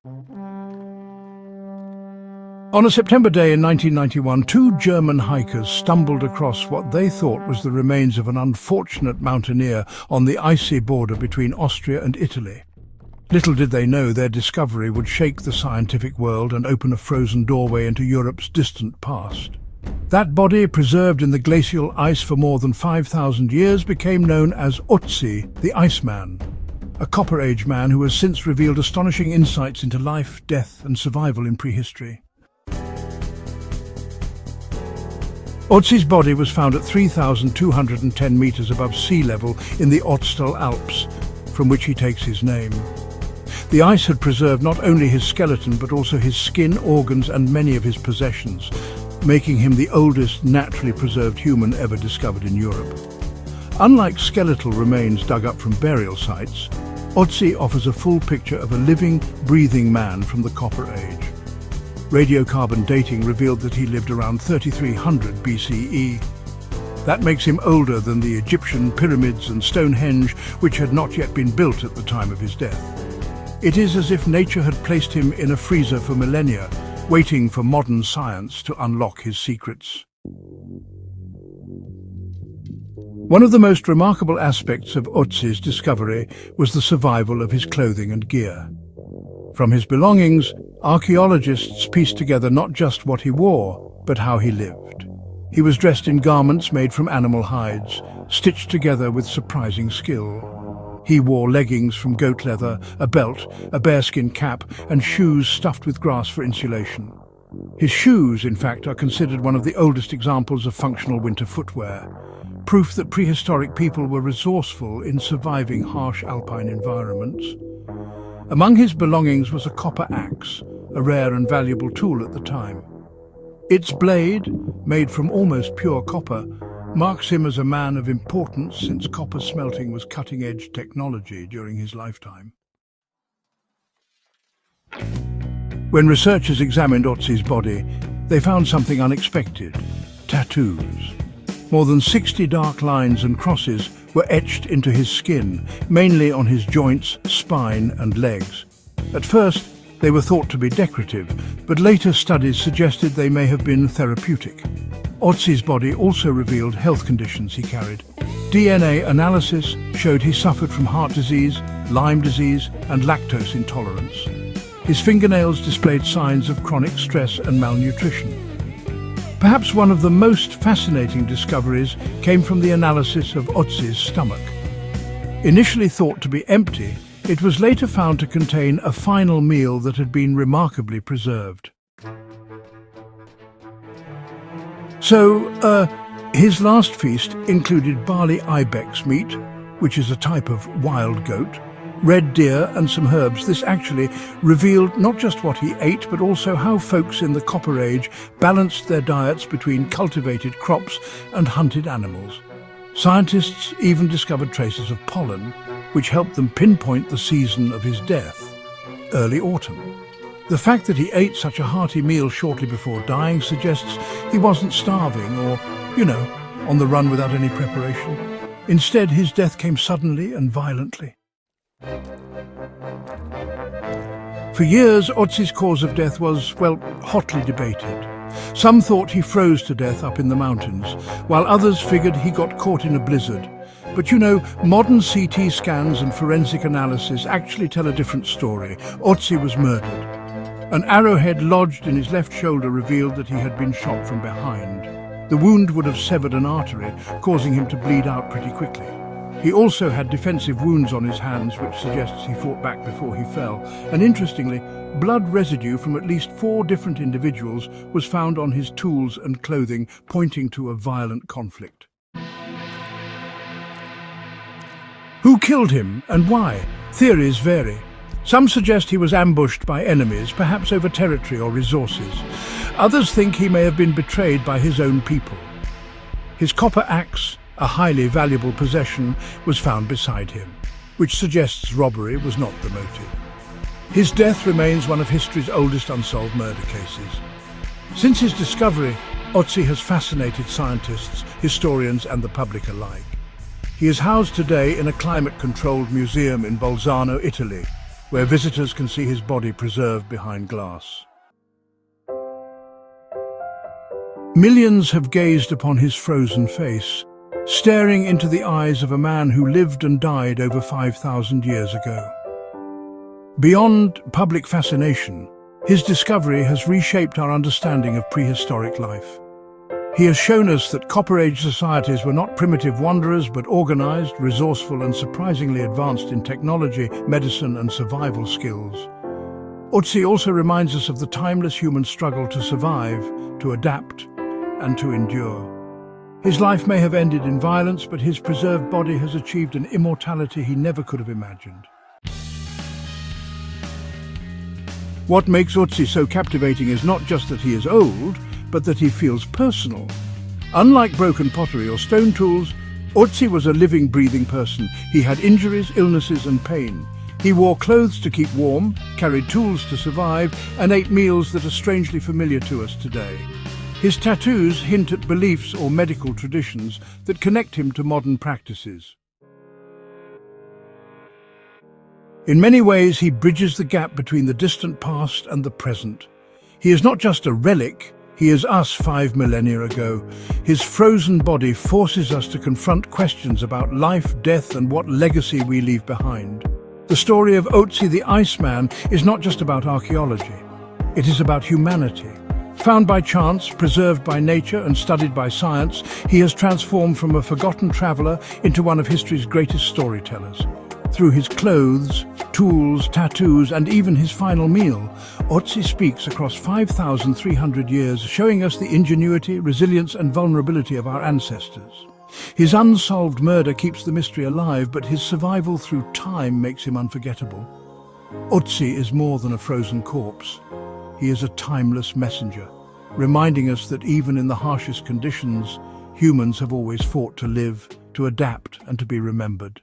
On a September day in 1991, two German hikers stumbled across what they thought was the remains of an unfortunate mountaineer on the icy border between Austria and Italy. Little did they know their discovery would shake the scientific world and open a frozen doorway into Europe's distant past. That body, preserved in the glacial ice for more than 5,000 years, became known as ÖTZI, the Iceman, a Copper Age man who has since revealed astonishing insights into life, death and survival in prehistory. ÖTZI's body was found at 3,210 meters above sea level in the Ötztal Alps, from which he takes his name. The ice had preserved not only his skeleton but also his skin, organs and many of his possessions, making him the oldest naturally preserved human ever discovered in Europe. Unlike skeletal remains dug up from burial sites, ÖTZI offers a full picture of a living, breathing man from the Copper Age. Radiocarbon dating revealed that he lived around 3300 BCE. That makes him older than the Egyptian pyramids and Stonehenge, which had not yet been built at the time of his death. It is as if nature had placed him in a freezer for millennia, waiting for modern science to unlock his secrets. One of the most remarkable aspects of ÖTZI's discovery was the survival of his clothing and gear. From his belongings, archaeologists pieced together not just what he wore, but how he lived. He was dressed in garments made from animal hides, stitched together with surprising skill. He wore leggings from goat leather, a belt, a bearskin cap, and shoes stuffed with grass for insulation. His shoes, in fact, are considered one of the oldest examples of functional winter footwear, proof that prehistoric people were resourceful in surviving harsh alpine environments. Among his belongings was a copper axe, a rare and valuable tool at the time. Its blade, made from almost pure copper, marks him as a man of importance since copper smelting was cutting-edge technology during his lifetime. When researchers examined ÖTZI's body, they found something unexpected: tattoos. More than 60 dark lines and crosses were etched into his skin, mainly on his joints, spine and legs. At first, they were thought to be decorative, but later studies suggested they may have been therapeutic. ÖTZI's body also revealed health conditions he carried. DNA analysis showed he suffered from heart disease, Lyme disease and lactose intolerance. His fingernails displayed signs of chronic stress and malnutrition. Perhaps one of the most fascinating discoveries came from the analysis of ÖTZI's stomach. Initially thought to be empty, it was later found to contain a final meal that had been remarkably preserved. So, his last feast included barley ibex meat, which is a type of wild goat, red deer and some herbs. This actually revealed not just what he ate, but also how folks in the Copper Age balanced their diets between cultivated crops and hunted animals. Scientists even discovered traces of pollen, which helped them pinpoint the season of his death, early autumn. The fact that he ate such a hearty meal shortly before dying suggests he wasn't starving or, on the run without any preparation. Instead, his death came suddenly and violently. For years, ÖTZI's cause of death was, hotly debated. Some thought he froze to death up in the mountains, while others figured he got caught in a blizzard. But modern CT scans and forensic analysis actually tell a different story. ÖTZI was murdered. An arrowhead lodged in his left shoulder revealed that he had been shot from behind. The wound would have severed an artery, causing him to bleed out pretty quickly. He also had defensive wounds on his hands, which suggests he fought back before he fell. And interestingly, blood residue from at least 4 different individuals was found on his tools and clothing, pointing to a violent conflict. Who killed him and why? Theories vary. Some suggest he was ambushed by enemies, perhaps over territory or resources. Others think he may have been betrayed by his own people. His copper axe, a highly valuable possession, was found beside him, which suggests robbery was not the motive. His death remains one of history's oldest unsolved murder cases. Since his discovery, ÖTZI has fascinated scientists, historians and the public alike. He is housed today in a climate-controlled museum in Bolzano, Italy, where visitors can see his body preserved behind glass. Millions have gazed upon his frozen face, staring into the eyes of a man who lived and died over 5,000 years ago. Beyond public fascination, his discovery has reshaped our understanding of prehistoric life. He has shown us that Copper Age societies were not primitive wanderers, but organized, resourceful, and surprisingly advanced in technology, medicine, and survival skills. ÖTZI also reminds us of the timeless human struggle to survive, to adapt, and to endure. His life may have ended in violence, but his preserved body has achieved an immortality he never could have imagined. What makes ÖTZI so captivating is not just that he is old, but that he feels personal. Unlike broken pottery or stone tools, ÖTZI was a living, breathing person. He had injuries, illnesses, and pain. He wore clothes to keep warm, carried tools to survive, and ate meals that are strangely familiar to us today. His tattoos hint at beliefs or medical traditions that connect him to modern practices. In many ways, he bridges the gap between the distant past and the present. He is not just a relic, he is us 5 millennia ago. His frozen body forces us to confront questions about life, death, and what legacy we leave behind. The story of ÖTZI the Iceman is not just about archaeology. It is about humanity. Found by chance, preserved by nature, and studied by science, he has transformed from a forgotten traveler into one of history's greatest storytellers. Through his clothes, tools, tattoos, and even his final meal, ÖTZI speaks across 5,300 years, showing us the ingenuity, resilience, and vulnerability of our ancestors. His unsolved murder keeps the mystery alive, but his survival through time makes him unforgettable. ÖTZI is more than a frozen corpse. He is a timeless messenger, reminding us that even in the harshest conditions, humans have always fought to live, to adapt, and to be remembered.